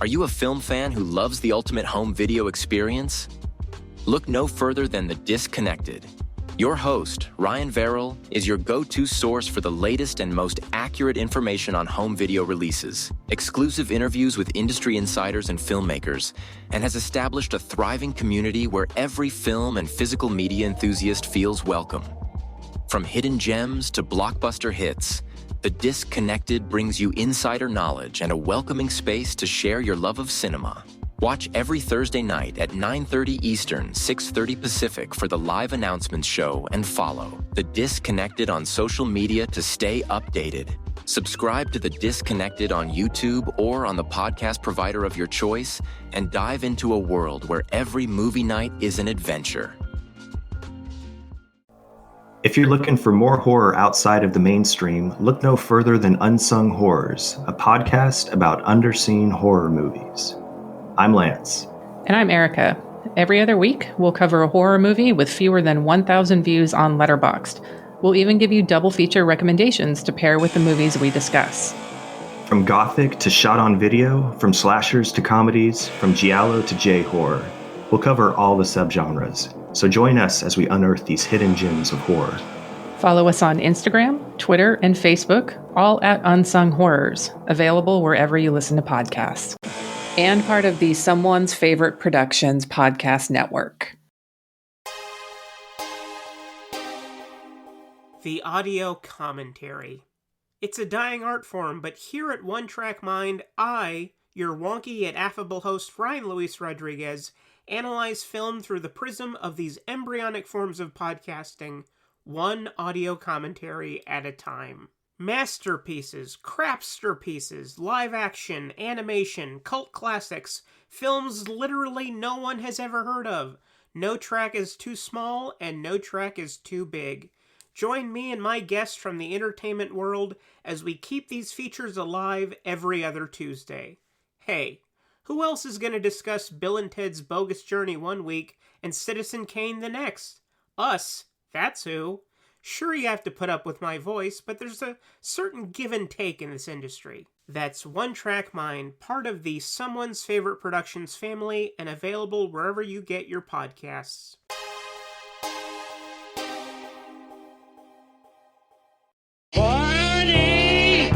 Are you a film fan who loves the ultimate home video experience? Look no further than The Disconnected. Your host, Ryan Verrill, is your go-to source for the latest and most accurate information on home video releases, exclusive interviews with industry insiders and filmmakers, and has established a thriving community where every film and physical media enthusiast feels welcome. From hidden gems to blockbuster hits, The Disconnected brings you insider knowledge and a welcoming space to share your love of cinema. Watch every Thursday night at 9:30 Eastern, 6:30 Pacific for the live announcements show and follow The Disconnected on social media to stay updated. Subscribe to The Disconnected on YouTube or on the podcast provider of your choice and dive into a world where every movie night is an adventure. If you're looking for more horror outside of the mainstream, look no further than Unsung Horrors, a podcast about underseen horror movies. I'm Lance. And I'm Erica. Every other week, we'll cover a horror movie with fewer than 1,000 views on Letterboxd. We'll even give you double feature recommendations to pair with the movies we discuss. From gothic to shot on video, from slashers to comedies, from giallo to J-horror. We'll cover all the subgenres. So join us as we unearth these hidden gems of horror. Follow us on Instagram, Twitter, and Facebook, all at Unsung Horrors, available wherever you listen to podcasts. And part of the Someone's Favorite Productions podcast network. The audio commentary. It's a dying art form, but here at One Track Mind, I, your wonky yet affable host Ryan Luis Rodriguez, analyze film through the prism of these embryonic forms of podcasting, one audio commentary at a time. Masterpieces, crapster pieces, live action, animation, cult classics, films literally no one has ever heard of. No track is too small and no track is too big. Join me and my guests from the entertainment world as we keep these features alive every other Tuesday. Hey, who else is going to discuss Bill and Ted's Bogus Journey one week and Citizen Kane the next? Us, that's who. Sure, you have to put up with my voice, but there's a certain give and take in this industry. That's One Track Mind, part of the Someone's Favorite Productions family, and available wherever you get your podcasts. Barney!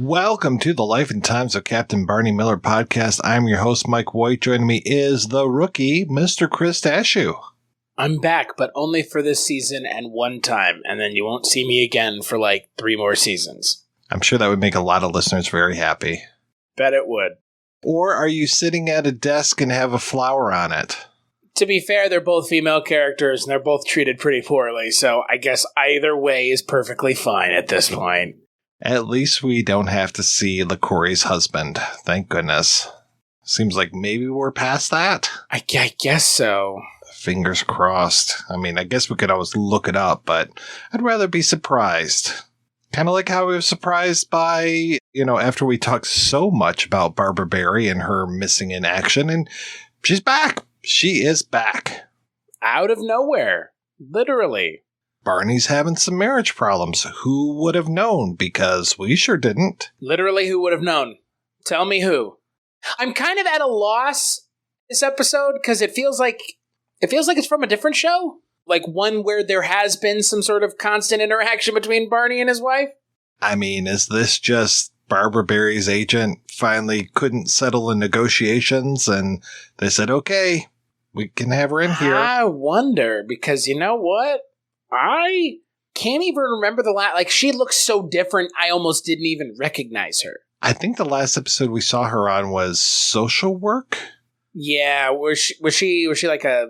Welcome to the Life and Times of Captain Barney Miller podcast. I'm your host, Mike White. Joining me is the rookie, Mr. Chris Dashew. I'm back, but only for this season and one time, and then you won't see me again for like 3 more seasons. I'm sure that would make a lot of listeners very happy. Bet it would. Or are you sitting at a desk and have a flower on it? To be fair, they're both female characters, and they're both treated pretty poorly, so I guess either way is perfectly fine at this point. At least we don't have to see LaCorey's husband. Thank goodness. Seems like maybe we're past that. I guess so. Fingers crossed. I mean, I guess we could always look it up, but I'd rather be surprised. Kind of like how we were surprised by, after we talked so much about Barbara Barry and her missing in action, and she's back. She is back. Out of nowhere. Literally. Barney's having some marriage problems. Who would have known? Because we sure didn't. Literally, who would have known? Tell me who. I'm kind of at a loss this episode because it feels like it's from a different show. Like one where there has been some sort of constant interaction between Barney and his wife. I mean, is this just Barbara Barry's agent finally couldn't settle in negotiations and they said, okay, we can have her in here? I wonder, because you know what? I can't even remember the last. Like, she looks so different, I almost didn't even recognize her. I think the last episode we saw her on was Social Work. Yeah, was she like a?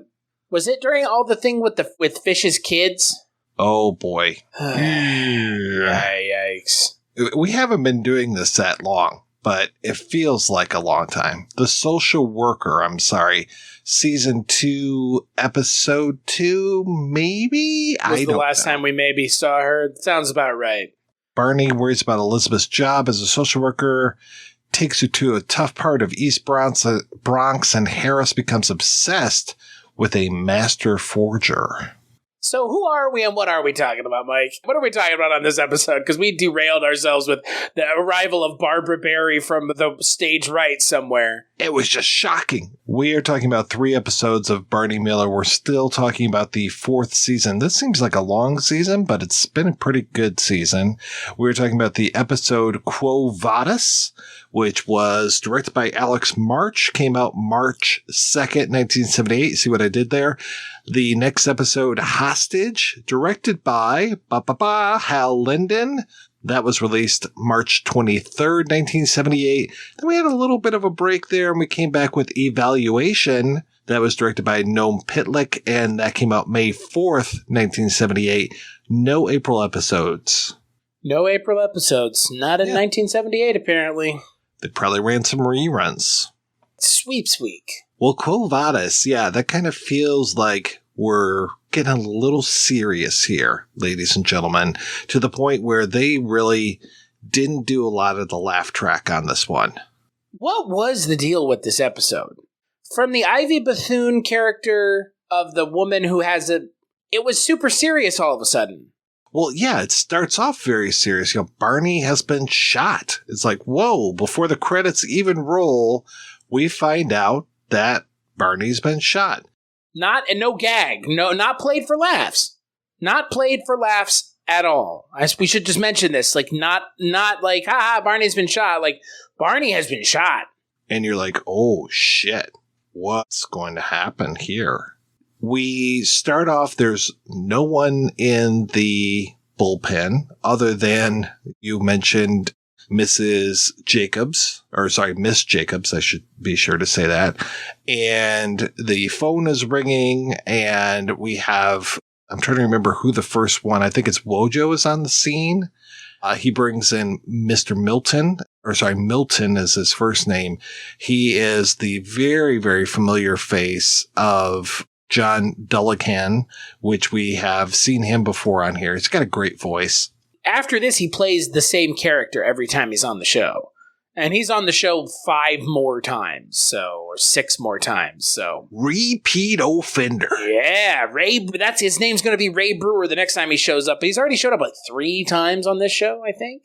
Was it during all the thing with Fish's kids? Oh boy! Yikes! We haven't been doing this that long. but it feels like a long time. The Social Worker, season 2, episode 2, maybe? Was the last time we maybe saw her? Sounds about right. Barney worries about Elizabeth's job as a social worker, takes her to a tough part of East Bronx, and Harris becomes obsessed with a master forger. So who are we and what are we talking about, Mike? What are we talking about on this episode? Because we derailed ourselves with the arrival of Barbara Barry from the stage right somewhere. It was just shocking. We are talking about 3 episodes of Barney Miller. We're still talking about the 4th season. This seems like a long season, but it's been a pretty good season. We're talking about the episode Quo Vadis, which was directed by Alex March, came out March 2nd, 1978. See what I did there? The next episode, Hostage, directed by Hal Linden. That was released March 23rd, 1978. Then we had a little bit of a break there, and we came back with Evaluation. That was directed by Noam Pitlick, and that came out May 4th, 1978. No April episodes. No April episodes. Not in 1978, apparently. They probably ran some reruns. Sweeps week. Well, Quo Vadis, that kind of feels like we're getting a little serious here, ladies and gentlemen, to the point where they really didn't do a lot of the laugh track on this one. What was the deal with this episode? From the Ivy Bethune character of the woman who has it was super serious all of a sudden. Well, yeah, it starts off very serious. Barney has been shot. It's like, whoa, before the credits even roll, we find out that Barney's been shot. No gag. No, not played for laughs. Not played for laughs at all. We should just mention this. Like, not like, haha, Barney's been shot. Like, Barney has been shot. And you're like, oh, shit. What's going to happen here? We start off, there's no one in the bullpen other than you mentioned Miss Jacobs, I should be sure to say that. And the phone is ringing, and we have, I'm trying to remember who the first one, I think it's Wojo is on the scene. He brings in Mr. Milton is his first name. He is the very, very familiar face of John Dullican, which we have seen him before on here. He's got a great voice. After this, he plays the same character every time he's on the show. And he's on the show 5 more times, or 6 more times, so. Repeat offender. Yeah, that's his name's going to be Ray Brewer the next time he shows up. He's already showed up 3 times on this show, I think.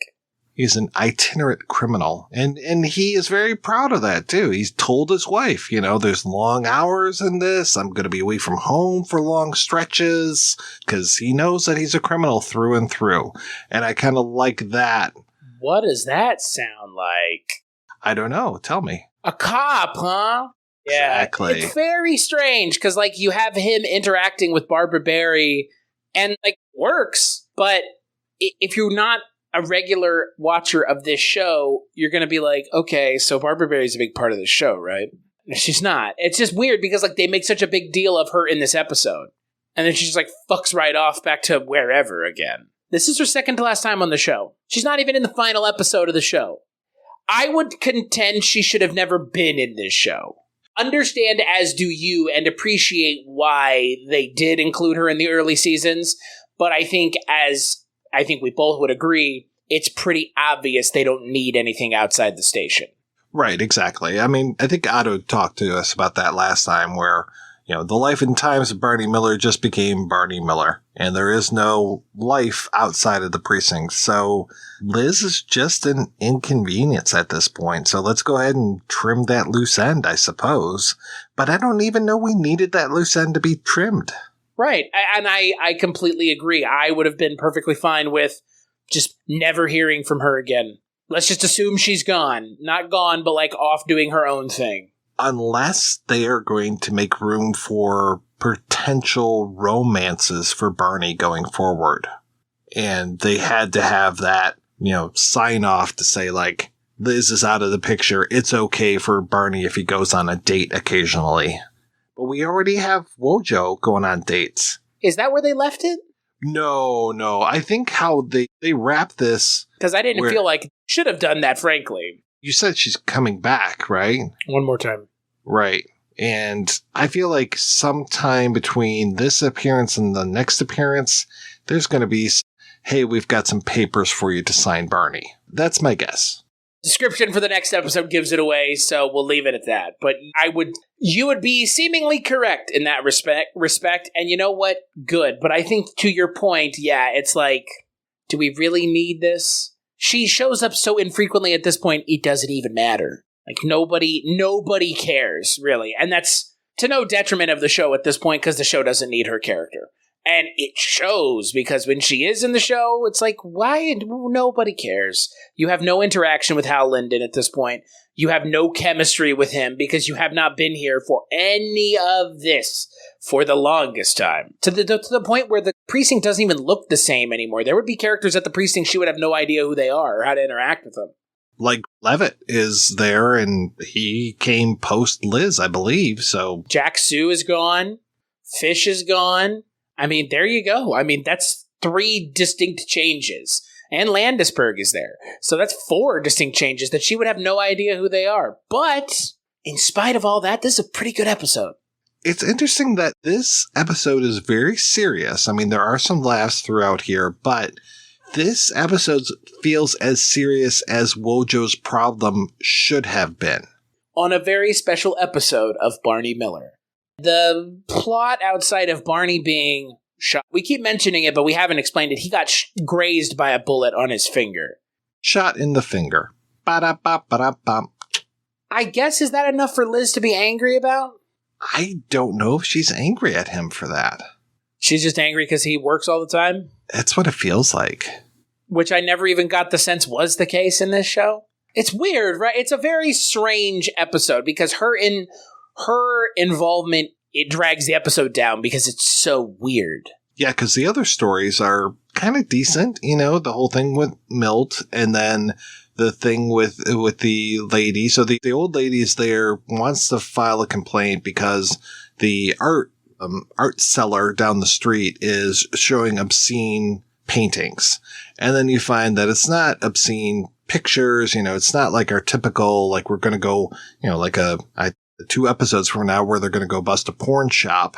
He's an itinerant criminal, and he is very proud of that, too. He's told his wife, there's long hours in this. I'm going to be away from home for long stretches, because he knows that he's a criminal through and through. And I kind of like that. What does that sound like? I don't know. Tell me. A cop, huh? Yeah, exactly. It's very strange, because, you have him interacting with Barbara Barry, and, works, but if you're not a regular watcher of this show, you're going to be like, okay, so Barbara Barry's a big part of the show, right? She's not. It's just weird because they make such a big deal of her in this episode. And then she just fucks right off back to wherever again. This is her second to last time on the show. She's not even in the final episode of the show. I would contend she should have never been in this show. Understand, as do you, and appreciate why they did include her in the early seasons. But I think we both would agree, it's pretty obvious they don't need anything outside the station. Right, exactly. I mean, I think Otto talked to us about that last time where, the life and times of Barney Miller just became Barney Miller. And there is no life outside of the precinct. So Liz is just an inconvenience at this point. So let's go ahead and trim that loose end, I suppose. But I don't even know we needed that loose end to be trimmed. Right, and I completely agree. I would have been perfectly fine with just never hearing from her again. Let's just assume she's gone. Not gone, but off doing her own thing. Unless they are going to make room for potential romances for Barney going forward. And they had to have that, sign off to say, Liz is out of the picture. It's okay for Barney if he goes on a date occasionally. But we already have Wojo going on dates. Is that where they left it? No. I think how they wrap this... Because I didn't feel like should have done that, frankly. You said she's coming back, right? One more time. Right. And I feel like sometime between this appearance and the next appearance, there's going to be, hey, we've got some papers for you to sign, Barney. That's my guess. Description for the next episode gives it away, so we'll leave it at that. But you would be seemingly correct in that respect, and you know what? Good. But I think to your point, yeah, it's like, do we really need this? She shows up so infrequently at this point, it doesn't even matter. Like, nobody cares, really. And that's to no detriment of the show at this point, because the show doesn't need her character. And it shows, because when she is in the show, it's like, why? Nobody cares. You have no interaction with Hal Linden at this point. You have no chemistry with him, because you have not been here for any of this for the longest time. To the point where the precinct doesn't even look the same anymore. There would be characters at the precinct she would have no idea who they are or how to interact with them. Like, Levitt is there, and he came post Liz, I believe, so... Jack Sue is gone. Fish is gone. I mean, there you go. I mean, that's 3 distinct changes. And Landisberg is there. So that's 4 distinct changes that she would have no idea who they are. But, in spite of all that, this is a pretty good episode. It's interesting that this episode is very serious. I mean, there are some laughs throughout here, but this episode feels as serious as Wojo's problem should have been. On a very special episode of Barney Miller. The plot outside of Barney being shot, we keep mentioning it, but we haven't explained it. He got grazed by a bullet on his finger. Shot in the finger. Ba-da-ba-ba-da-bum. I guess, is that enough for Liz to be angry about? I don't know if she's angry at him for that. She's just angry because he works all the time? That's what it feels like. Which I never even got the sense was the case in this show. It's weird, right? It's a very strange episode because her involvement, it drags the episode down because it's so weird. Yeah, because the other stories are kind of decent, you know, the whole thing with Milt and then the thing with the lady. So the old lady is there, wants to file a complaint because the art seller down the street is showing obscene paintings. And then you find that it's not obscene pictures, you know, it's not like our typical, like we're going to go, you know, like 2 episodes from now where they're going to go bust a porn shop.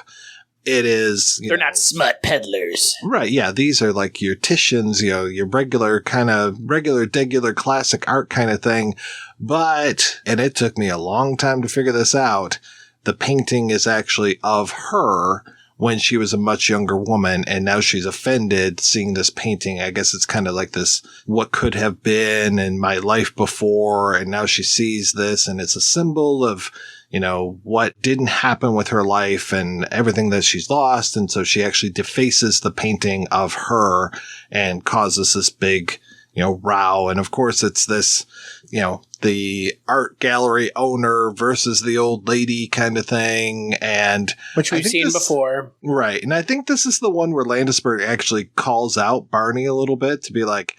It is... They're not smut peddlers. Right, yeah. These are like your Titians, you know, your regular degular classic art kind of thing. But, and it took me a long time to figure this out, the painting is actually of her when she was a much younger woman, and now she's offended seeing this painting. I guess it's kind of like this, what could have been in my life before, and now she sees this, and it's a symbol of, you know, what didn't happen with her life and everything that she's lost. And so she actually defaces the painting of her and causes this big, you know, row. And of course it's this, you know, the art gallery owner versus the old lady kind of thing. And which we've seen before. Right. And I think this is the one where Landisberg actually calls out Barney a little bit to be like,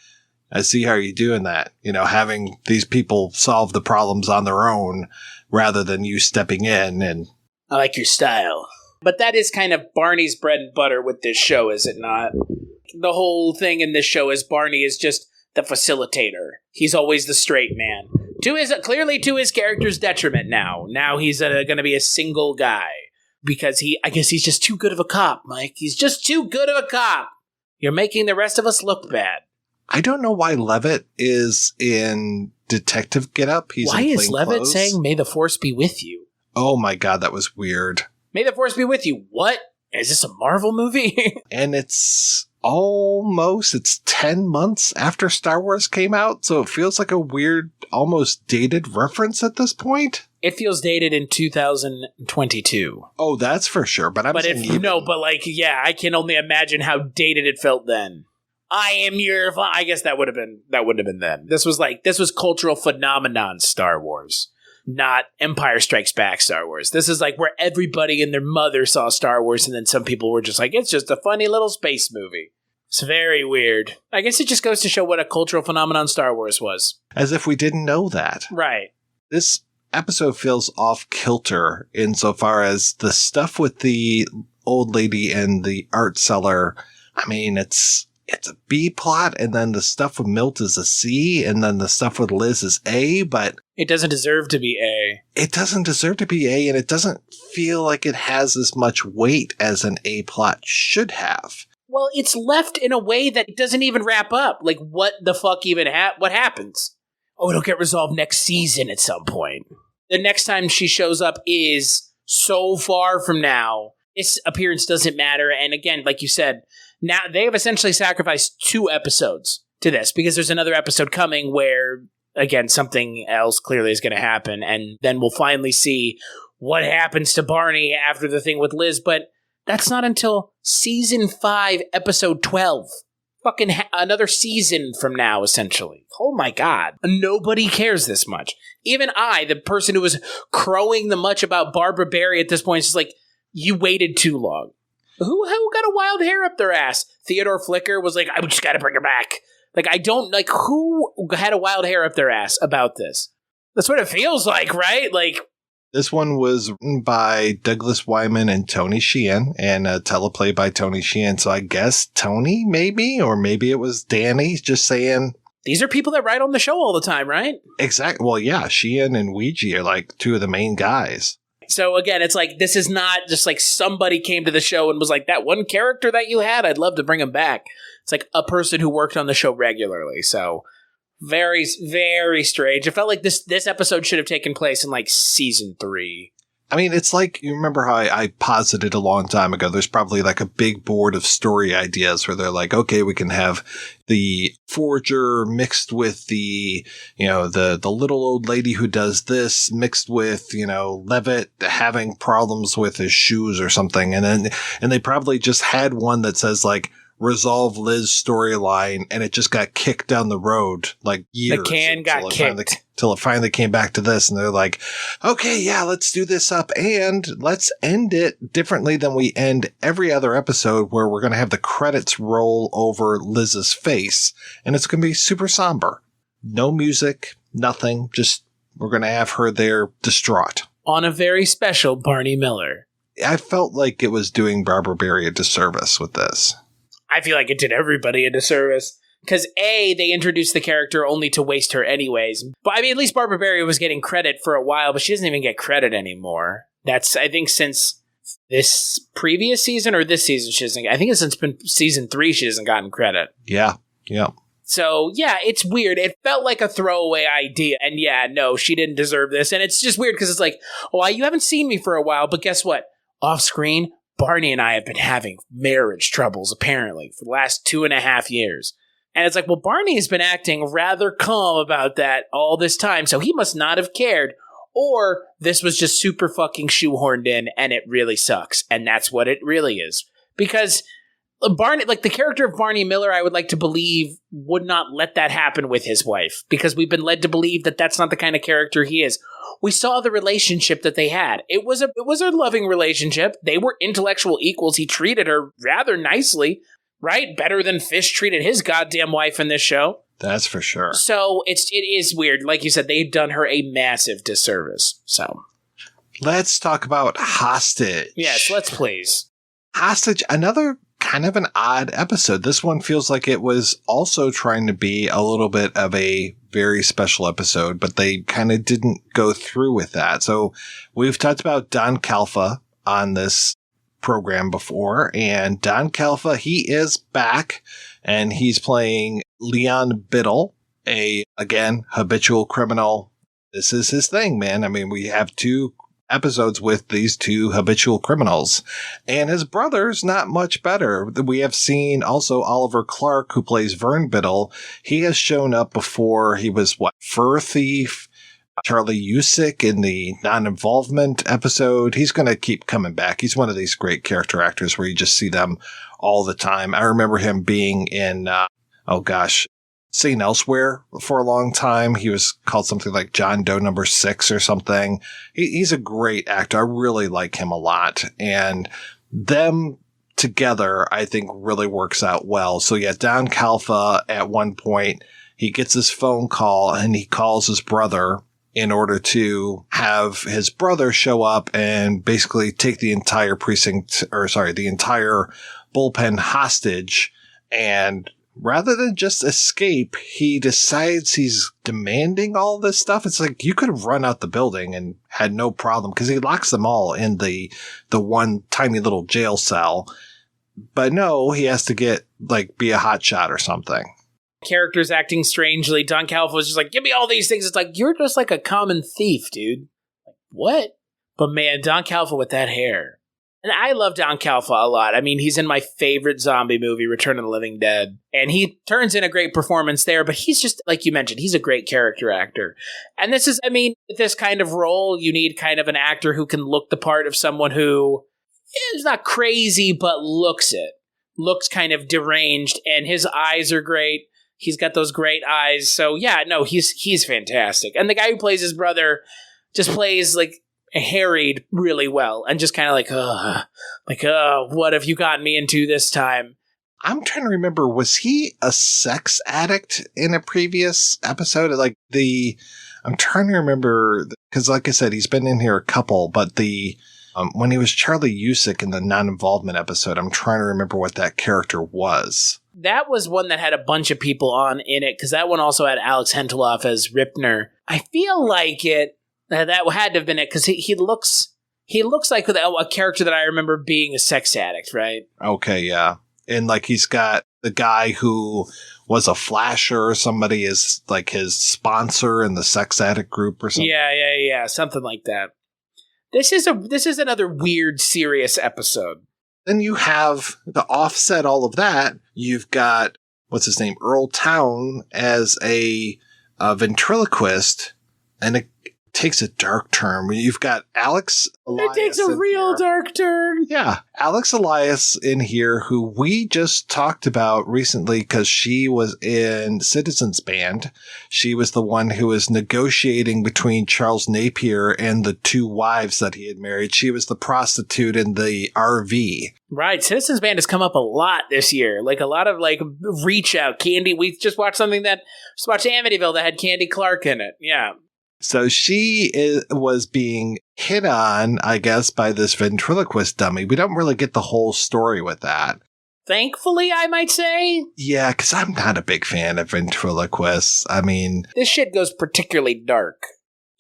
I see how you're doing that, you know, having these people solve the problems on their own rather than you stepping in. And I like your style. But that is kind of Barney's bread and butter with this show, is it not? The whole thing in this show is Barney is just the facilitator. He's always the straight man. Clearly to his character's detriment now. Now he's going to be a single guy. Because I guess he's just too good of a cop, Mike. He's just too good of a cop. You're making the rest of us look bad. I don't know why Levitt is in detective getup. Why is Levitt saying, "May the force be with you"? Oh my god, that was weird. May the force be with you. What? Is this a Marvel movie? And it's 10 months after Star Wars came out, so it feels like a weird, almost dated reference at this point. It feels dated in 2022. Oh, that's for sure. But I can only imagine how dated it felt then. I am your... I guess that wouldn't have been then. This was cultural phenomenon Star Wars, not Empire Strikes Back Star Wars. This is like where everybody and their mother saw Star Wars, and then some people were just like, it's just a funny little space movie. It's very weird. I guess it just goes to show what a cultural phenomenon Star Wars was. As if we didn't know that. Right. This episode feels off kilter insofar as the stuff with the old lady and the art seller. I mean, it's it's a B plot, and then the stuff with Milt is a C, and then the stuff with Liz is A, but it doesn't deserve to be A. It doesn't deserve to be A, and it doesn't feel like it has as much weight as an A plot should have. Well, it's left in a way that it doesn't even wrap up. Like, what the fuck even what happens? Oh, it'll get resolved next season at some point. The next time she shows up is so far from now. This appearance doesn't matter, and again, like you said, now they have essentially sacrificed 2 episodes to this, because there's another episode coming where, again, something else clearly is going to happen, and then we'll finally see what happens to Barney after the thing with Liz, but that's not until season 5, episode 12. Fucking another season from now, essentially. Oh my god. Nobody cares this much. Even I, the person who was crowing the much about Barbara Barry at this point, is just like, you waited too long. Who got a wild hair up their ass? Theodore Flicker was like, I just gotta bring her back. Like, I don't, like, who had a wild hair up their ass about this? That's what it feels like, right? Like, this one was written by Douglas Wyman and Tony Sheehan, and a teleplay by Tony Sheehan. So I guess Tony, maybe, or maybe it was Danny just saying. These are people that write on the show all the time, right? Exactly. Well, yeah, Sheehan and Ouija are like 2 of the main guys. So again, it's like, this is not just like somebody came to the show and was like, that one character that you had, I'd love to bring him back. It's like a person who worked on the show regularly. So very, very strange. It felt like this episode should have taken place in like season 3. I mean, it's like, you remember how I posited a long time ago, there's probably like a big board of story ideas where they're like, okay, we can have the forger mixed with the, the little old lady who does this mixed with, Levitt having problems with his shoes or something. And they probably just had one that says like, resolve Liz storyline, and it just got kicked down the road like years. The can got kicked. Till it finally came back to this, and they're like, okay, yeah, let's do this up, and let's end it differently than we end every other episode, where we're going to have the credits roll over Liz's face, and it's going to be super somber. No music, nothing, just we're going to have her there distraught. On a very special Barney Miller. I felt like it was doing Barbara Barry a disservice with this. I feel like it did everybody a disservice. Because A, they introduced the character only to waste her anyways. But I mean, at least Barbara Barry was getting credit for a while, but she doesn't even get credit anymore. That's, I think, since this previous season or this season, she doesn't. I think it's since been season 3 she hasn't gotten credit. Yeah. So, yeah, it's weird. It felt like a throwaway idea. And yeah, no, she didn't deserve this. And it's just weird because it's like, oh, you haven't seen me for a while, but guess what? Off screen, Barney and I have been having marriage troubles, apparently, for the last 2.5 years. And it's like, well, Barney has been acting rather calm about that all this time, so he must not have cared. Or this was just super fucking shoehorned in, and it really sucks. And that's what it really is. Because Barney, like the character of Barney Miller, I would like to believe would not let that happen with his wife. Because we've been led to believe that that's not the kind of character he is. We saw the relationship that they had. It was a loving relationship. They were intellectual equals. He treated her rather nicely, right? Better than Fish treated his goddamn wife in this show. That's for sure. So it is weird. Like you said, they've done her a massive disservice. So let's talk about Hostage. Yes, let's please. Hostage, another kind of an odd episode. This one feels like it was also trying to be a little bit of a very special episode, but they kind of didn't go through with that. So we've talked about Don Calfa on this program before, and Don Calfa, he is back, and he's playing Leon Biddle, again, habitual criminal. This is his thing, man. I mean, we have 2 episodes with these 2 habitual criminals, and his brother's not much better. We have seen also Oliver Clark, who plays Vern Biddle. He has shown up before. He was Fur Thief, Charlie Usick in the non-involvement episode. He's going to keep coming back. He's one of these great character actors where you just see them all the time. I remember him being in, Seen Elsewhere for a long time. He was called something like John Doe number 6 or something. He's a great actor. I really like him a lot. And them together, I think, really works out well. So yeah, Don Calfa, at one point, he gets his phone call and he calls his brother in order to have his brother show up and basically take the entire the entire bullpen hostage And rather than just escape, he decides he's demanding all this stuff. It's like you could have run out the building and had no problem because he locks them all in the one tiny little jail cell. But no, he has to be a hotshot or something. Characters acting strangely. Don Calfa was just like, give me all these things. It's like, you're just like a common thief, dude. Like, what? But man, Don Calfa with that hair. And I love Don Calfa a lot. I mean, he's in my favorite zombie movie, Return of the Living Dead. And he turns in a great performance there, but he's just, like you mentioned, he's a great character actor. And this is, I mean, this kind of role, you need kind of an actor who can look the part of someone who is not crazy, but looks it. Looks kind of deranged, and his eyes are great. He's got those great eyes. So yeah, no, he's fantastic. And the guy who plays his brother just plays like harried really well and just kind of like, what have you gotten me into this time? I'm trying to remember, was he a sex addict in a previous episode? I'm trying to remember, because like I said, he's been in here a couple, but when he was Charlie Usick in the non-involvement episode, I'm trying to remember what that character was. That was one that had a bunch of people on in it, because that one also had Alex Henteloff as Ripner. I feel like that had to have been it, because he looks like a character that I remember being a sex addict, right? Okay, yeah. And like he's got the guy who was a flasher, or somebody is like his sponsor in the sex addict group or something. Yeah, something like that. This is another weird, serious episode. Then you have, to offset all of that, you've got, what's his name, Earl Town as a ventriloquist, and it takes a dark turn. You've got Alex Elias. It takes a real dark turn. Yeah. Alex Elias in here, who we just talked about recently because she was in Citizens Band. She was the one who was negotiating between Charles Napier and the two wives that he had married. She was the prostitute in the RV. Right. Citizens Band has come up a lot this year. Like a lot of reach out. Candy. We just watched something just watched Amityville that had Candy Clark in it. Yeah. So she was being hit on, I guess, by this ventriloquist dummy. We don't really get the whole story with that. Thankfully, I might say. Yeah, because I'm not a big fan of ventriloquists. I mean, this shit goes particularly dark.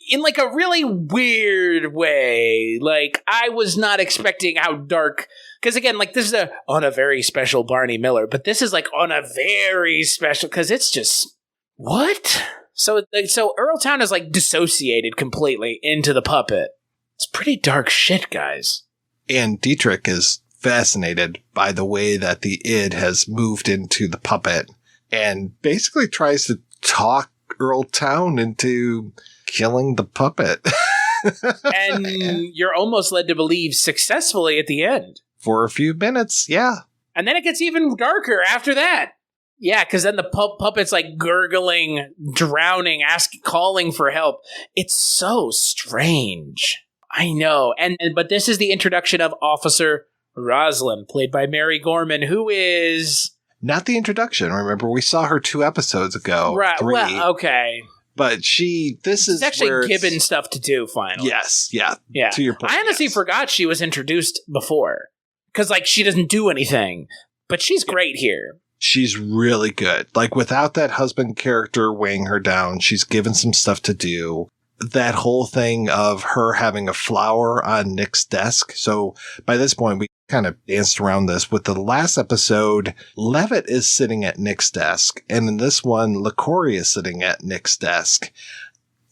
In like a really weird way. Like, I was not expecting how dark. Because again, like, this is on a very special Barney Miller. But this is like on a very special. Because it's just. What? So Earl Town is like dissociated completely into the puppet. It's pretty dark shit, guys. And Dietrich is fascinated by the way that the id has moved into the puppet and basically tries to talk Earl Town into killing the puppet. And you're almost led to believe successfully at the end. For a few minutes, yeah. And then it gets even darker after that. Yeah, because then the puppet's like gurgling, drowning, calling for help. It's so strange. I know. But this is the introduction of Officer Rosalind, played by Mary Gorman, who is... Not the introduction. Remember, we saw her 2 episodes ago. Right. 3. Well, okay. But this is actually given stuff to do, finally. Yes, yeah. To your point, I honestly forgot she was introduced before. Because, she doesn't do anything. But she's great here. She's really good. Without that husband character weighing her down, she's given some stuff to do. That whole thing of her having a flower on Nick's desk. So by this point, we kind of danced around this. With the last episode, Levitt is sitting at Nick's desk. And in this one, LaCory is sitting at Nick's desk.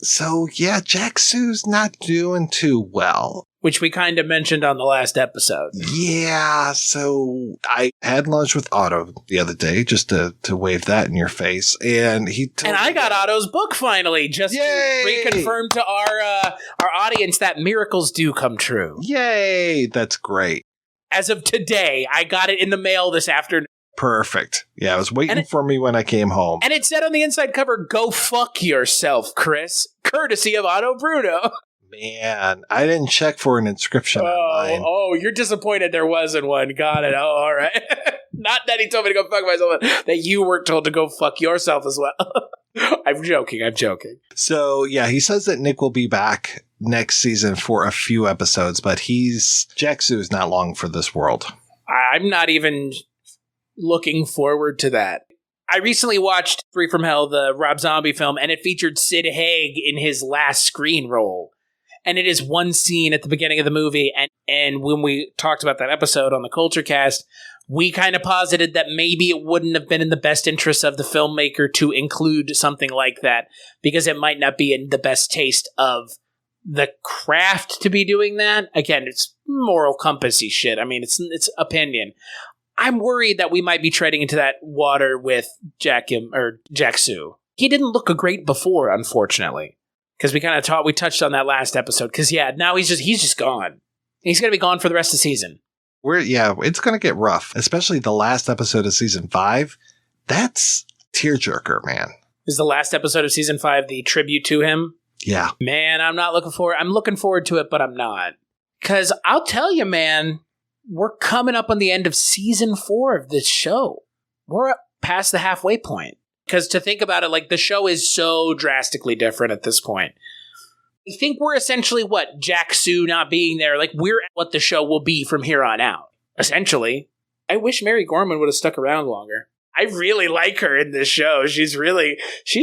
So yeah, Jack Sue's not doing too well. Which we kind of mentioned on the last episode. Yeah, so I had lunch with Otto the other day just to wave that in your face, and he told and I got Otto's book finally, just to reconfirm to our audience that miracles do come true. Yay, that's great. As of today, I got it in the mail this afternoon. Perfect. Yeah, it was waiting for me when I came home. And it said on the inside cover, "Go fuck yourself, Chris," courtesy of Otto Bruno. Man, I didn't check for an inscription online. Oh, you're disappointed there wasn't one. Got it. Oh, all right. Not that he told me to go fuck myself, that you weren't told to go fuck yourself as well. I'm joking. So, yeah, he says that Nick will be back next season for a few episodes, but Jack Sue is not long for this world. I'm not even... looking forward to that. I recently watched Free From Hell, the Rob Zombie film, and it featured Sid Haig in his last screen role. And it is one scene at the beginning of the movie, and when we talked about that episode on the Culture Cast, we kind of posited that maybe it wouldn't have been in the best interest of the filmmaker to include something like that, because it might not be in the best taste of the craft to be doing that. Again, it's moral compassy shit. I mean, it's opinion. I'm worried that we might be treading into that water with Jack-Soo. He didn't look great before, unfortunately, because we touched on that last episode. Because now he's just gone. He's going to be gone for the rest of the season. It's going to get rough, especially the last episode of season 5. That's tearjerker, man. Is the last episode of season 5 the tribute to him? Yeah. Man, I'm looking forward to it, but I'm not. Because I'll tell you, man, we're coming up on the end of season 4 of this show. We're past the halfway point. Because to think about it, like, the show is so drastically different at this point. I think we're essentially Jack-Soo not being there. Like, we're what the show will be from here on out. Essentially. I wish Mary Gorman would have stuck around longer. I really like her in this show. She's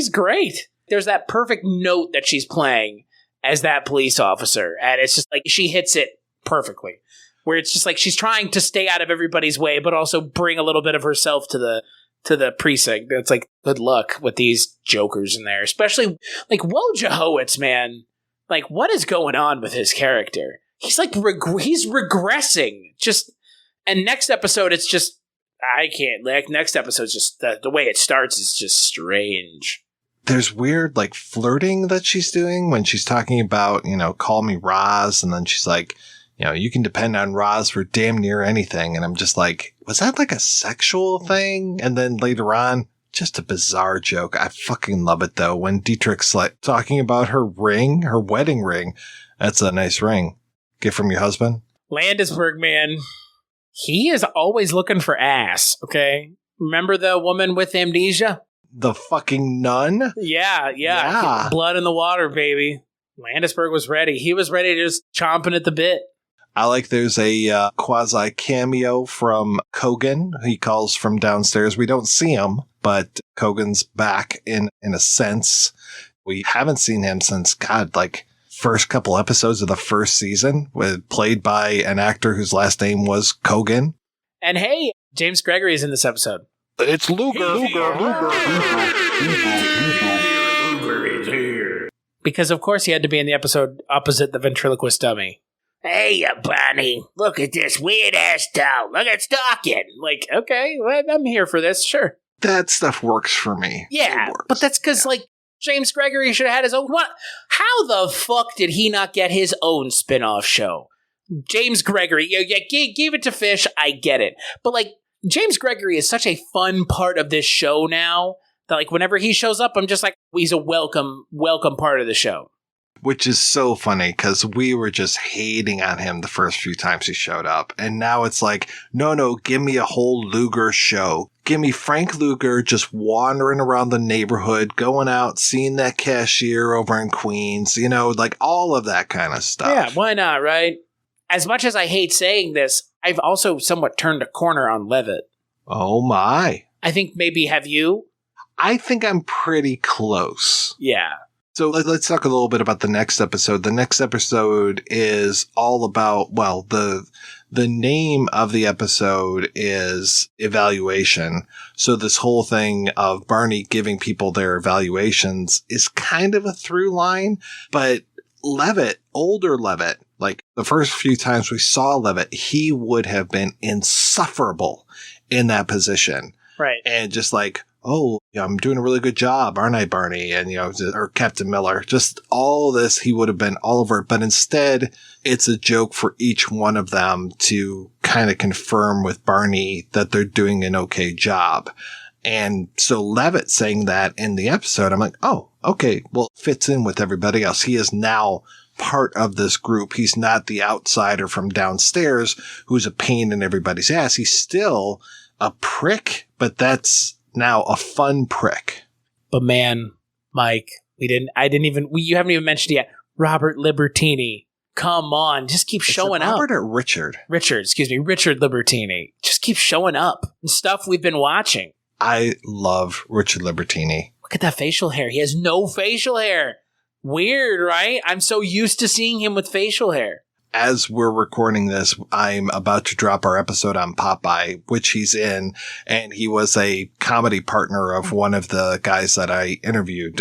great. There's that perfect note that she's playing as that police officer. And it's just like, she hits it perfectly. Where it's just like, she's trying to stay out of everybody's way, but also bring a little bit of herself to the precinct. It's like, good luck with these jokers in there. Especially, like, Woj Howitz, man. Like, what is going on with his character? He's like, he's regressing. And next episode, it's just, I can't. Like, next episode's just, the way it starts is just strange. There's weird, like, flirting that she's doing when she's talking about, call me Roz. And then she's like, you can depend on Roz for damn near anything. And I'm just like, was that like a sexual thing? And then later on, just a bizarre joke. I fucking love it, though. When Dietrich's like talking about her ring, her wedding ring. That's a nice ring. Get from your husband. Landisberg, man. He is always looking for ass, okay? Remember the woman with amnesia? The fucking nun? Yeah. Blood in the water, baby. Landisberg was ready. He was ready to just chomping at the bit. I like there's a quasi cameo from Kogan. He calls from downstairs. We don't see him, but Kogan's back in a sense. We haven't seen him since, first couple episodes of the first season, played by an actor whose last name was Kogan. And hey, James Gregory is in this episode. It's Luger. Luger is here. Because, of course, he had to be in the episode opposite the ventriloquist dummy. Hey, Barney, look at this weird-ass doll. Look at stalking. Like, okay, well, I'm here for this, sure. That stuff works for me. Yeah, but that's because, James Gregory should have had his own... What? How the fuck did he not get his own spin-off show? James Gregory, give it to Fish, I get it. But, James Gregory is such a fun part of this show now that, whenever he shows up, I'm just like, he's a welcome part of the show. Which is so funny because we were just hating on him the first few times he showed up. And now it's like, no, give me a whole Luger show. Give me Frank Luger just wandering around the neighborhood, going out, seeing that cashier over in Queens, all of that kind of stuff. Yeah, why not, right? As much as I hate saying this, I've also somewhat turned a corner on Levitt. Oh my. I think maybe have you? I think I'm pretty close. Yeah. So let's talk a little bit about the next episode. The next episode is all about, the name of the episode is evaluation. So this whole thing of Barney giving people their evaluations is kind of a through line, but Levitt, older Levitt, the first few times we saw Levitt, he would have been insufferable in that position. Right. And just I'm doing a really good job, aren't I, Barney? And, or Captain Miller, just all this, he would have been all over it. But instead, it's a joke for each one of them to kind of confirm with Barney that they're doing an okay job. And so Levitt saying that in the episode, I'm like, oh, okay, well, it fits in with everybody else. He is now part of this group. He's not the outsider from downstairs who's a pain in everybody's ass. He's still a prick, but that's now a fun prick. But man, Mike, you haven't even mentioned yet, Robert Libertini. Come on, just keep showing up. Robert or Richard? Richard Libertini. Just keep showing up in stuff we've been watching. I love Richard Libertini. Look at that facial hair. He has no facial hair. Weird, right? I'm so used to seeing him with facial hair. As we're recording this, I'm about to drop our episode on Popeye, which he's in, and he was a comedy partner of one of the guys that I interviewed,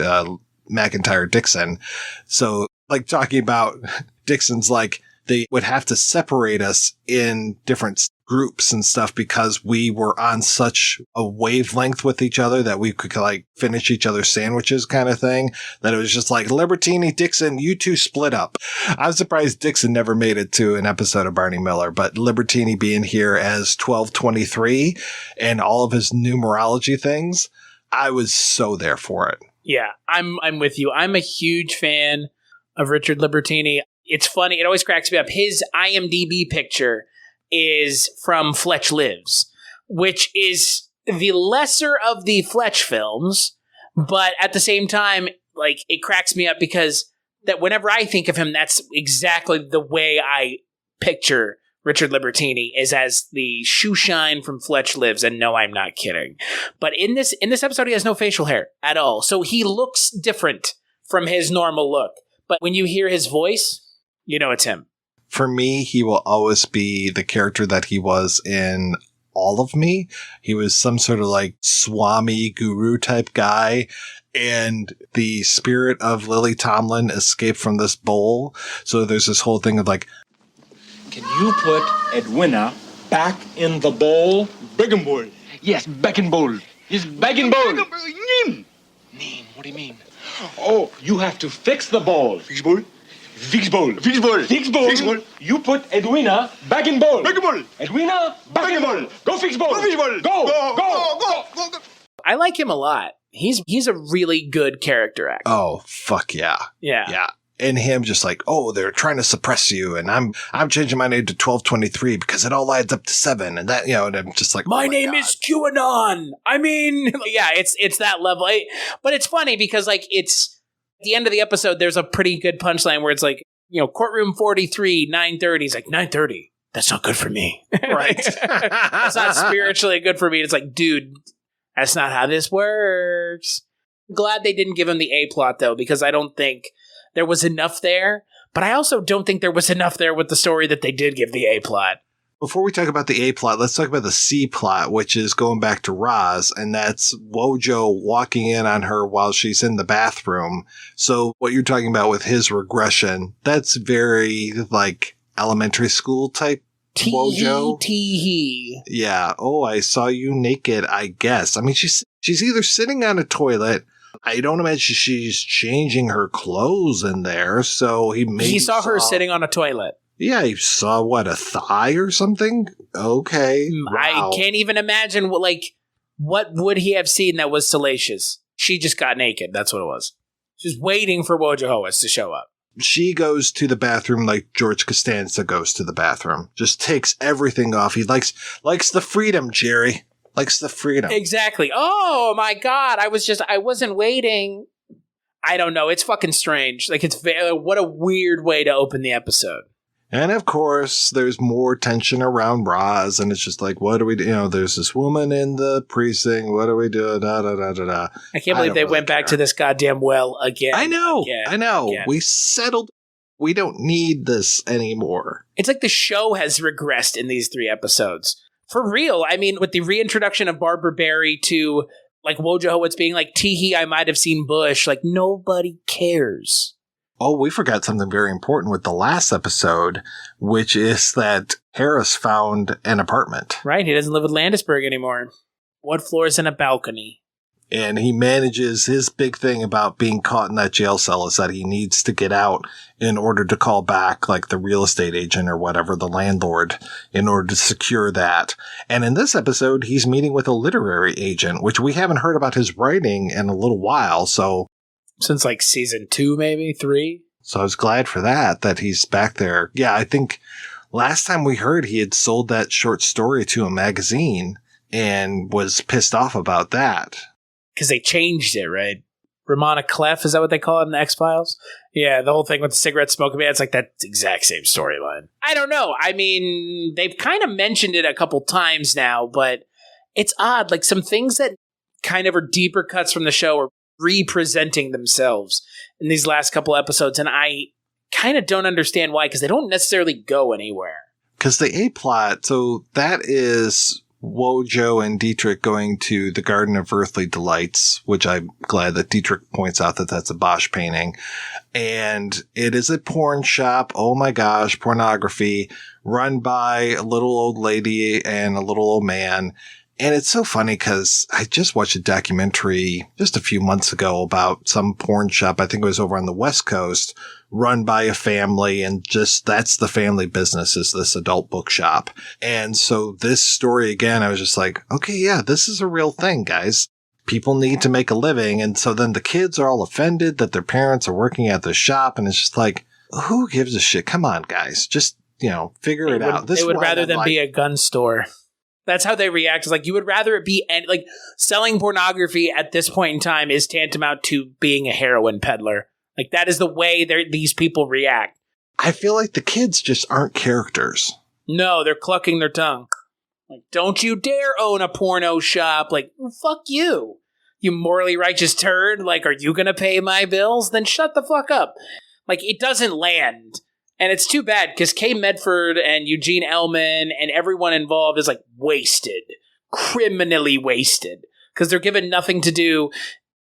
McIntyre Dixon. So, like, talking about Dixon's like, they would have to separate us in different groups and stuff because we were on such a wavelength with each other that we could like finish each other's sandwiches kind of thing, that it was just like, Libertini, Dixon, you two split up. I'm surprised Dixon never made it to an episode of Barney Miller, but Libertini being here as 1223 and all of his numerology things, I was so there for it. Yeah, I'm with you. I'm a huge fan of Richard Libertini. It's funny. It always cracks me up. His IMDb picture is from Fletch Lives, which is the lesser of the Fletch films. But at the same time, like, it cracks me up because that whenever I think of him, that's exactly the way I picture Richard Libertini, is as the shoe shine from Fletch Lives. And no, I'm not kidding. But in this episode, he has no facial hair at all. So he looks different from his normal look. But when you hear his voice, you know it's him. For me, he will always be the character that he was in All of Me. He was some sort of like Swami guru type guy. And the spirit of Lily Tomlin escaped from this bowl. So there's this whole thing of like, can you put Edwina back in the bowl? Begging bowl. Yes, back in bowl. Yes, begging bowl. Neem. Neem, what do you mean? Oh, you have to fix the bowl. Fix bowl. Fix bowl. Fix bowl. Fix bowl. Fix bowl. You put Edwina back in bowl. Begging bowl. Edwina back in bowl. Go fix bowl. Go fix bowl. Go. I like him a lot. He's a really good character actor. oh, fuck yeah. Yeah. Yeah. And him just like, oh, they're trying to suppress you. And I'm changing my name to 1223 because it all adds up to 7. And that, you know, and I'm just like, My oh name God. is QAnon. I mean, yeah, it's that level. But it's funny because like it's at the end of the episode, there's a pretty good punchline where it's like, you know, courtroom 43, 9:30. He's like, 9:30. That's not good for me. Right. That's not spiritually good for me. It's like, dude, that's not how this works. Glad they didn't give him the A plot though, because I don't think there was enough there, but I also don't think there was enough there with the story that they did give the A plot. Before we talk about the A plot, let's talk about the C plot, which is going back to Roz, and that's Wojo walking in on her while she's in the bathroom. So what you're talking about with his regression, that's very like elementary school type Wojo. Tee-hee. Yeah. Oh, I saw you naked, I guess. I mean, she's either sitting on a toilet. I don't imagine she's changing her clothes in there, so he saw her sitting on a toilet. Yeah, he saw, what, a thigh or something? Okay. Wow. I can't even imagine what would he have seen that was salacious. She just got naked, that's what it was. She's waiting for Wojo Hoas to show up. She goes to the bathroom like George Costanza goes to the bathroom. Just takes everything off. He likes the freedom, Jerry. Likes the freedom. Exactly. Oh my God. I wasn't waiting. I don't know. It's fucking strange. Like, what a weird way to open the episode. And of course, there's more tension around Roz, and it's just like, what do we do? You know, there's this woman in the precinct. What do we do? Da, da, da, da, da. I can't believe they went back to this goddamn well again. I know. Again. We settled. We don't need this anymore. It's like the show has regressed in these 3 episodes. For real. I mean, with the reintroduction of Barbara Barry to, like, Wojo Hoas being like, tee-hee, I might have seen Bush. Like, nobody cares. Oh, we forgot something very important with the last episode, which is that Harris found an apartment. Right. He doesn't live with Landisberg anymore. What floor is in a balcony? And he manages his big thing about being caught in that jail cell is that he needs to get out in order to call back like the real estate agent or whatever, the landlord, in order to secure that. And in this episode, he's meeting with a literary agent, which we haven't heard about his writing in a little while. So since like season 2, maybe 3. So I was glad for that he's back there. Yeah, I think last time we heard he had sold that short story to a magazine and was pissed off about that. Because they changed it, right? Ramona Clef, is that what they call it in the X-Files? Yeah, the whole thing with the cigarette smoking man, it's like that exact same storyline. I don't know. I mean, they've kind of mentioned it a couple times now, but it's odd. Like some things that kind of are deeper cuts from the show are representing themselves in these last couple episodes, and I kind of don't understand why, because they don't necessarily go anywhere. Because the A-plot, so that is Wojo and Dietrich going to the Garden of Earthly Delights, which I'm glad that Dietrich points out that that's a Bosch painting. And it is a porn shop. Oh my gosh, pornography, run by a little old lady and a little old man. And it's so funny because I just watched a documentary just a few months ago about some porn shop. I think it was over on the West Coast, run by a family, and just that's the family business, is this adult bookshop. And so this story again, I was just like, okay, yeah, this is a real thing, guys. People need to make a living. And so then the kids are all offended that their parents are working at the shop. And it's just like, who gives a shit? Come on, guys. Just, figure it out. They would rather than be a gun store. That's how they react. It's like, you would rather it be, like, selling pornography at this point in time is tantamount to being a heroin peddler. Like, that is the way these people react. I feel like the kids just aren't characters. No, they're clucking their tongue. Like, don't you dare own a porno shop. Like, fuck you, you morally righteous turd. Like, are you going to pay my bills? Then shut the fuck up. Like, it doesn't land. And it's too bad because Kay Medford and Eugene Ellman and everyone involved is like wasted, criminally wasted, because they're given nothing to do.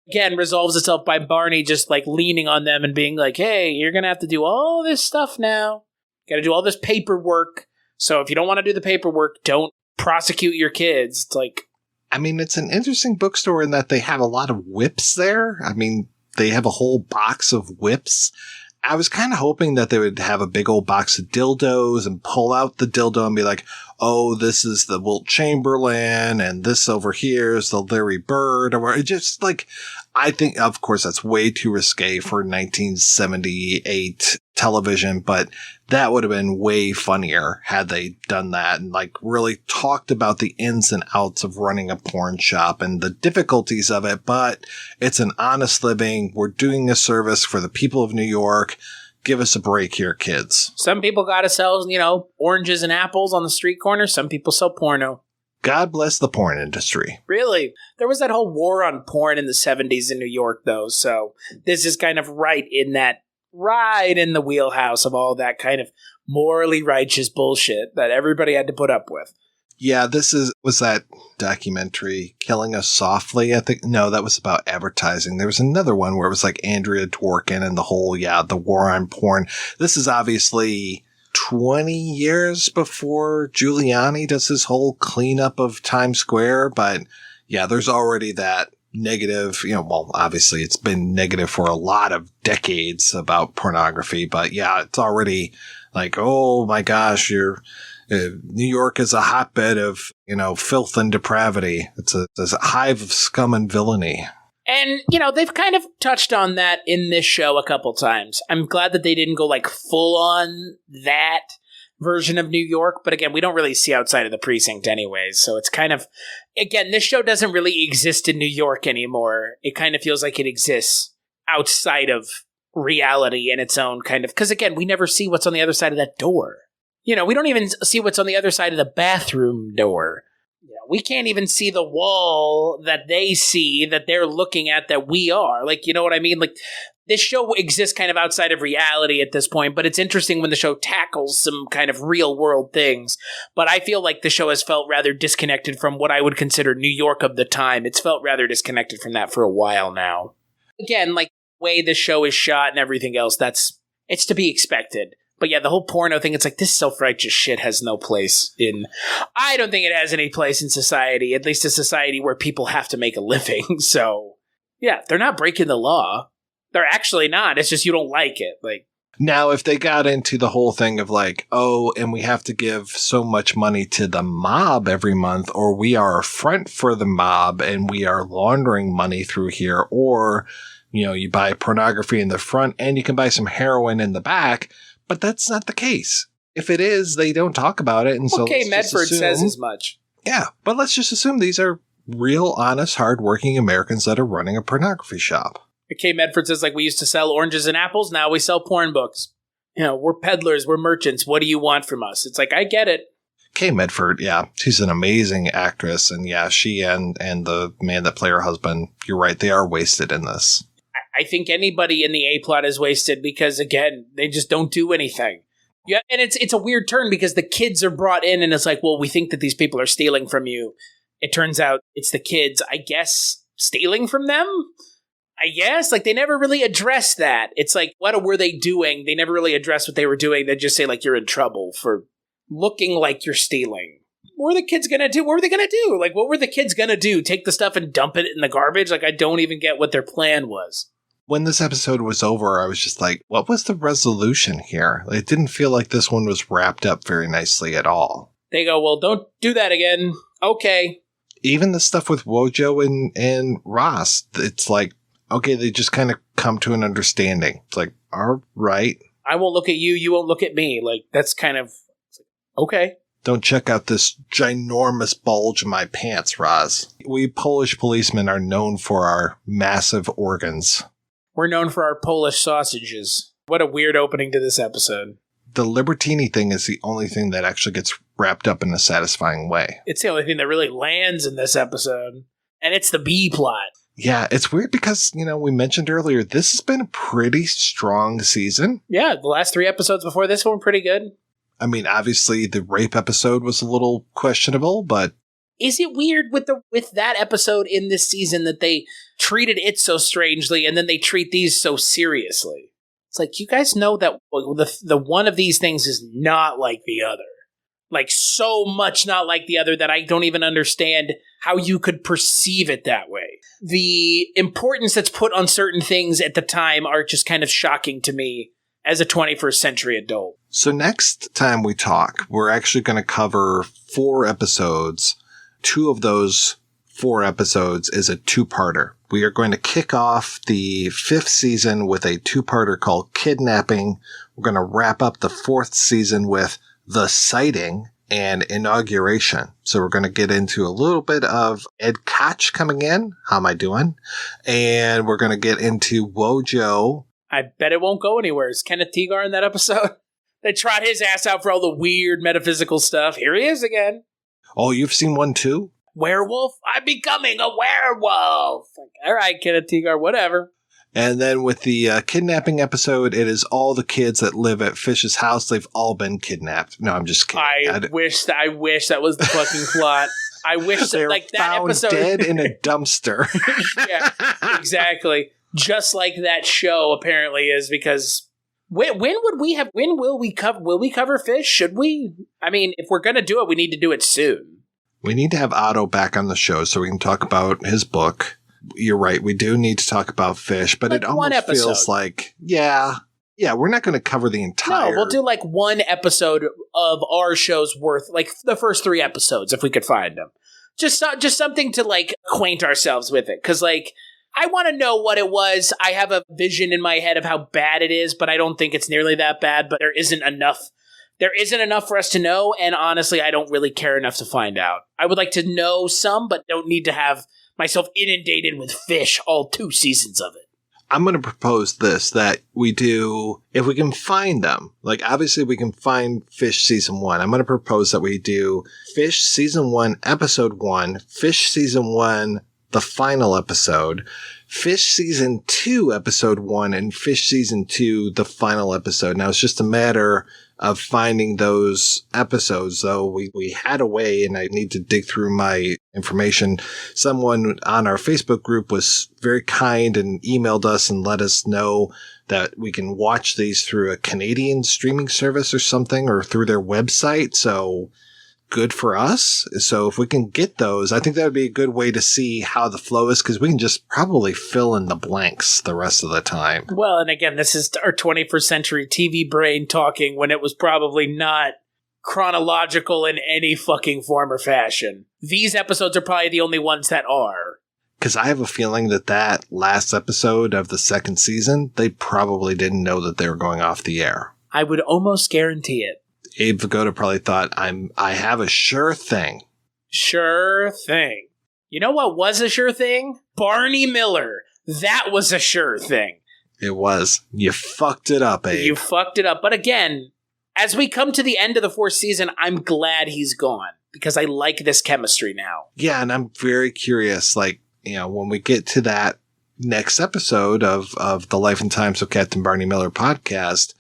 Again, resolves itself by Barney just like leaning on them and being like, hey, you're going to have to do all this stuff now. Got to do all this paperwork. So if you don't want to do the paperwork, don't prosecute your kids. It's like, I mean, it's an interesting bookstore in that they have a lot of whips there. I mean, they have a whole box of whips. I was kind of hoping that they would have a big old box of dildos and pull out the dildo and be like, oh, this is the Wilt Chamberlain and this over here is the Larry Bird. Or it just like, I think, of course, that's way too risque for 1978 television, but that would have been way funnier had they done that and like really talked about the ins and outs of running a porn shop and the difficulties of it. But it's an honest living. We're doing a service for the people of New York. Give us a break here, kids. Some people got to sell, oranges and apples on the street corner. Some people sell porno. God bless the porn industry. Really? There was that whole war on porn in the 70s in New York, though. So this is kind of right in the wheelhouse of all that kind of morally righteous bullshit that everybody had to put up with. Yeah, was that documentary, Killing Us Softly, I think? No, that was about advertising. There was another one where it was like Andrea Dworkin and the whole, the war on porn. This is obviously 20 years before Giuliani does his whole cleanup of Times Square. But yeah, there's already that negative, obviously it's been negative for a lot of decades about pornography. But yeah, it's already like, oh my gosh, New York is a hotbed of, filth and depravity. It's a hive of scum and villainy. And, they've kind of touched on that in this show a couple times. I'm glad that they didn't go like full on that version of New York. But again, we don't really see outside of the precinct anyways. So it's kind of, again, this show doesn't really exist in New York anymore. It kind of feels like it exists outside of reality in its own kind of, because again, we never see what's on the other side of that door. We don't even see what's on the other side of the bathroom door. We can't even see the wall that they see, that they're looking at, that we are. Like, you know what I mean? Like, this show exists kind of outside of reality at this point, but it's interesting when the show tackles some kind of real world things. But I feel like the show has felt rather disconnected from what I would consider New York of the time. It's felt rather disconnected from that for a while now. Again, like the way the show is shot and everything else, it's to be expected. But yeah, the whole porno thing, it's like this self-righteous shit has no place I don't think it has any place in society, at least a society where people have to make a living. So yeah, they're not breaking the law. They're actually not. It's just you don't like it. Like, now, if they got into the whole thing of like, oh, and we have to give so much money to the mob every month, or we are a front for the mob and we are laundering money through here, or, you buy pornography in the front and you can buy some heroin in the back. But that's not the case. If it is, they don't talk about it. And so Kay Medford says as much. Yeah, but let's just assume these are real, honest, hardworking Americans that are running a pornography shop. Kay Medford says, like, we used to sell oranges and apples, now we sell porn books. You know, we're peddlers, we're merchants, what do you want from us? It's like, I get it. Kay Medford, yeah, she's an amazing actress, and yeah, she and the man that play her husband, you're right, they are wasted in this. I think anybody in the A-plot is wasted because, again, they just don't do anything. Yeah, and it's a weird turn because the kids are brought in and it's like, well, we think that these people are stealing from you. It turns out it's the kids, I guess, stealing from them? I guess? Like, they never really address that. It's like, what were they doing? They never really address what they were doing. They just say, like, you're in trouble for looking like you're stealing. What were the kids going to do? What were they going to do? Like, what were the kids going to do? Take the stuff and dump it in the garbage? Like, I don't even get what their plan was. When this episode was over, I was just like, what was the resolution here? It didn't feel like this one was wrapped up very nicely at all. They go, well, don't do that again. Okay. Even the stuff with Wojo and Ross, it's like, okay, they just kind of come to an understanding. It's like, all right. I won't look at you, you won't look at me. Like, that's kind of, okay. Don't check out this ginormous bulge in my pants, Roz. We Polish policemen are known for our massive organs. We're known for our Polish sausages. What a weird opening to this episode. The Libertini thing is the only thing that actually gets wrapped up in a satisfying way. It's the only thing that really lands in this episode. And it's the B plot. Yeah, it's weird because, you know, we mentioned earlier, this has been a pretty strong season. Yeah, the last 3 episodes before this one were pretty good. I mean, obviously the rape episode was a little questionable, but... Is it weird with that episode in this season that they treated it so strangely and then they treat these so seriously? It's like, you guys know that the one of these things is not like the other. Like, so much not like the other that I don't even understand how you could perceive it that way. The importance that's put on certain things at the time are just kind of shocking to me as a 21st century adult. So next time we talk, we're actually going to cover 4 episodes. 2 of those 4 episodes is a 2-parter. We are going to kick off the 5th season with a 2-parter called Kidnapping. We're going to wrap up the 4th season with The Sighting and Inauguration. So we're going to get into a little bit of Ed Koch coming in. How am I doing? And we're going to get into Wojo. I bet it won't go anywhere. Is Kenneth Teagar in that episode? They trot his ass out for all the weird metaphysical stuff. Here he is again. Oh, you've seen one too? Werewolf? I'm becoming a werewolf. Like, all right, Kenneth Teagar, whatever. And then with the kidnapping episode, it is all the kids that live at Fish's house. They've all been kidnapped. No, I'm just kidding. I wish that was the fucking plot. I wish that, like, that found episode dead in a dumpster. Yeah, exactly. Just like that show apparently is, because when will we cover Fish? Should we? I mean, if we're going to do it, we need to do it soon. We need to have Otto back on the show so we can talk about his book. You're right. We do need to talk about Fish, but like, it almost feels like, yeah, we're not going to cover the entire. No, we'll do like one episode of our show's worth, like the first 3 episodes, if we could find them. Just something to like acquaint ourselves with it. Cause like, I want to know what it was. I have a vision in my head of how bad it is, but I don't think it's nearly that bad, but there isn't enough for us to know. And honestly, I don't really care enough to find out. I would like to know some, but don't need to have myself inundated with Fish all 2 seasons of it. I'm going to propose this, that we do, if we can find them, like obviously we can find Fish season 1. I'm going to propose that we do Fish season 1, episode 1, Fish season 1, the final episode, Fish season 2, episode 1, and Fish season 2, the final episode. Now it's just a matter of finding those episodes, though. We had a way, and I need to dig through my information. Someone on our Facebook group was very kind and emailed us and let us know that we can watch these through a Canadian streaming service or something, or through their website. So good for us. So if we can get those, I think that would be a good way to see how the flow is, because we can just probably fill in the blanks the rest of the time. Well, and again, this is our 21st century TV brain talking when it was probably not chronological in any fucking form or fashion. These episodes are probably the only ones that are. Because I have a feeling that last episode of the 2nd season, they probably didn't know that they were going off the air. I would almost guarantee it. Abe Vigoda probably thought, I have a sure thing. Sure thing. You know what was a sure thing? Barney Miller. That was a sure thing. It was. You fucked it up, Abe. You fucked it up. But again, as we come to the end of the 4th season, I'm glad he's gone because I like this chemistry now. Yeah, and I'm very curious, like, when we get to that next episode of the Life and Times of Captain Barney Miller podcast,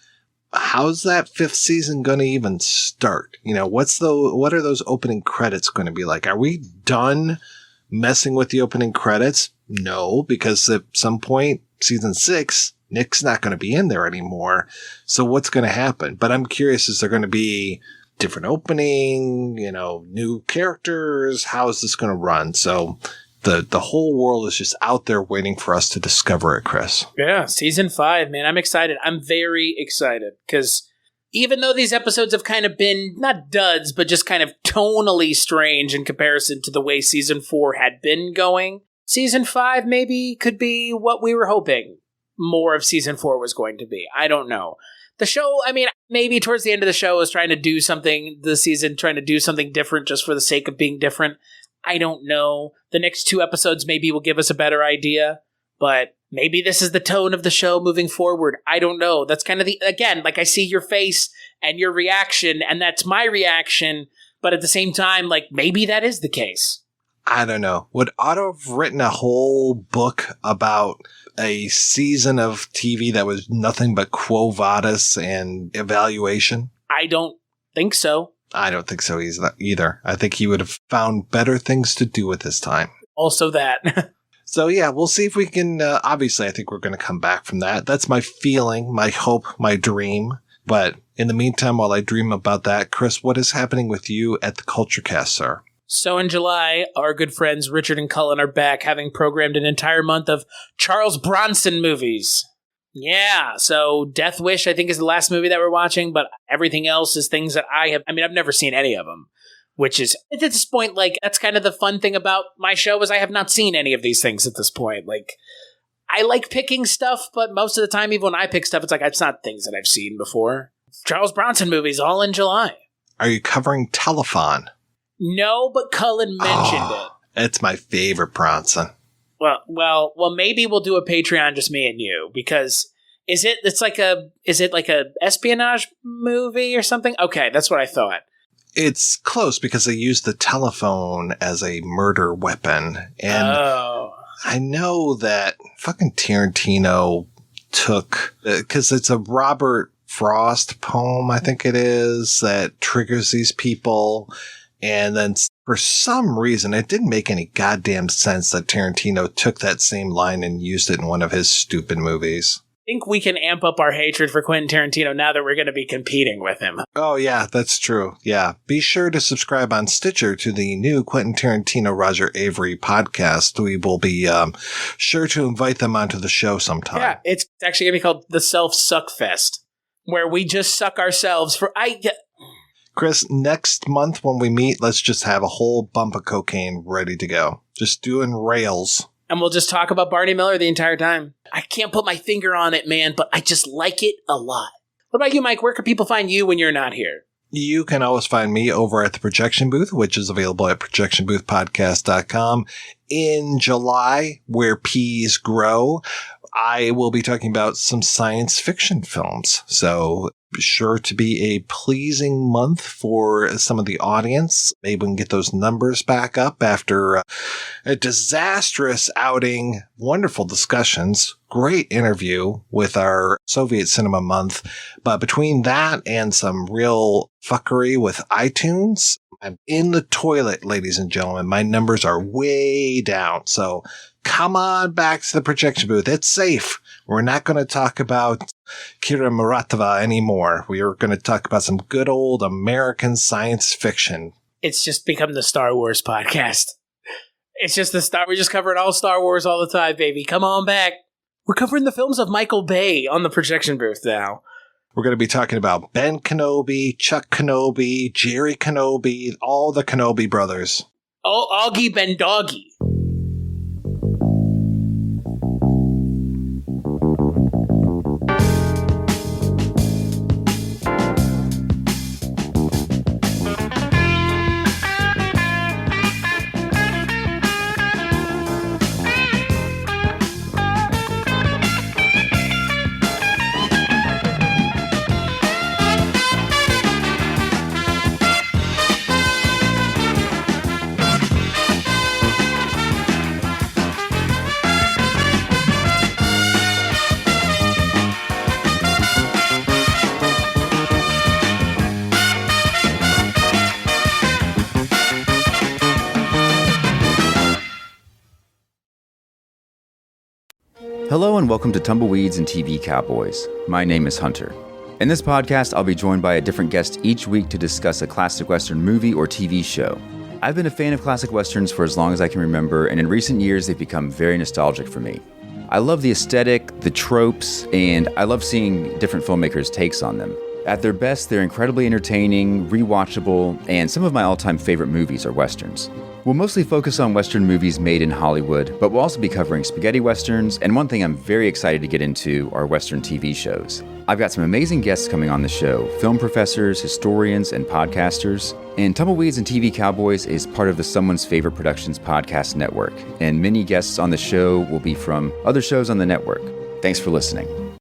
how's that 5th season going to even start? What are those opening credits going to be like? Are we done messing with the opening credits? No, because at some point, season 6, Nick's not going to be in there anymore. So what's going to happen? But I'm curious, is there going to be different opening, new characters? How is this going to run? So the whole world is just out there waiting for us to discover it, Chris. Yeah, season 5, man. I'm excited. I'm very excited because even though these episodes have kind of been not duds, but just kind of tonally strange in comparison to the way season 4 had been going, season 5 maybe could be what we were hoping more of season 4 was going to be. I don't know. The show, maybe towards the end of the show is trying to do something different just for the sake of being different. I don't know. The next 2 episodes maybe will give us a better idea, but maybe this is the tone of the show moving forward. I don't know. That's kind of again, like I see your face and your reaction, and that's my reaction, but at the same time, like maybe that is the case. I don't know. Would Otto have written a whole book about a season of TV that was nothing but quo vadis and evaluation? I don't think so. I don't think so either. I think he would have found better things to do with his time. Also that. So yeah, we'll see if we can, obviously I think we're going to come back from that. That's my feeling, my hope, my dream. But in the meantime, while I dream about that, Chris, what is happening with you at the Culture Cast, sir? So in July, our good friends Richard and Cullen are back, having programmed an entire month of Charles Bronson movies. Yeah, so Death Wish, I think, is the last movie that we're watching, but everything else is things that I've never seen any of them, which is, at this point, like, that's kind of the fun thing about my show is I have not seen any of these things at this point. Like, I like picking stuff, but most of the time, even when I pick stuff, it's like, it's not things that I've seen before. Charles Bronson movies, all in July. Are you covering Telephone? No, but Cullen mentioned it. It's my favorite Bronson. Well, maybe we'll do a Patreon, just me and you, because is it like a espionage movie or something? Okay, that's what I thought. It's close because they use the telephone as a murder weapon. And I know that fucking Tarantino took, because it's a Robert Frost poem, I think it is, that triggers these people. And then for some reason, it didn't make any goddamn sense that Tarantino took that same line and used it in one of his stupid movies. I think we can amp up our hatred for Quentin Tarantino now that we're going to be competing with him. Oh, yeah, that's true. Yeah. Be sure to subscribe on Stitcher to the new Quentin Tarantino Roger Avery podcast. We will be sure to invite them onto the show sometime. Yeah, it's actually going to be called The Self-Suck Fest, where we just suck ourselves for... Chris, next month when we meet, let's just have a whole bump of cocaine ready to go. Just doing rails. And we'll just talk about Barney Miller the entire time. I can't put my finger on it, man, but I just like it a lot. What about you, Mike? Where can people find you when you're not here? You can always find me over at the Projection Booth, which is available at projectionboothpodcast.com. In July, where peas grow, I will be talking about some science fiction films. So sure to be a pleasing month for some of the audience. Maybe we can get those numbers back up after a disastrous outing, wonderful discussions, great interview with our Soviet Cinema Month. But between that and some real fuckery with iTunes, I'm in the toilet, ladies and gentlemen. My numbers are way down. So come on back to the Projection Booth. It's safe. We're not going to talk about Kira Muratova anymore. We are going to talk about some good old American science fiction. It's just become the Star Wars podcast. It's just we're just covering all Star Wars all the time, baby. Come on back. We're covering the films of Michael Bay on the Projection Booth now. We're going to be talking about Ben Kenobi, Chuck Kenobi, Jerry Kenobi, all the Kenobi brothers. Oh, Augie Ben Doggy. Hello and welcome to Tumbleweeds and TV Cowboys. My name is Hunter. In this podcast, I'll be joined by a different guest each week to discuss a classic Western movie or TV show. I've been a fan of classic Westerns for as long as I can remember, and in recent years, they've become very nostalgic for me. I love the aesthetic, the tropes, and I love seeing different filmmakers' takes on them. At their best, they're incredibly entertaining, rewatchable, and some of my all-time favorite movies are Westerns. We'll mostly focus on Western movies made in Hollywood, but we'll also be covering spaghetti Westerns, and one thing I'm very excited to get into are Western TV shows. I've got some amazing guests coming on the show, film professors, historians, and podcasters. And Tumbleweeds and TV Cowboys is part of the Someone's Favorite Productions podcast network, and many guests on the show will be from other shows on the network. Thanks for listening.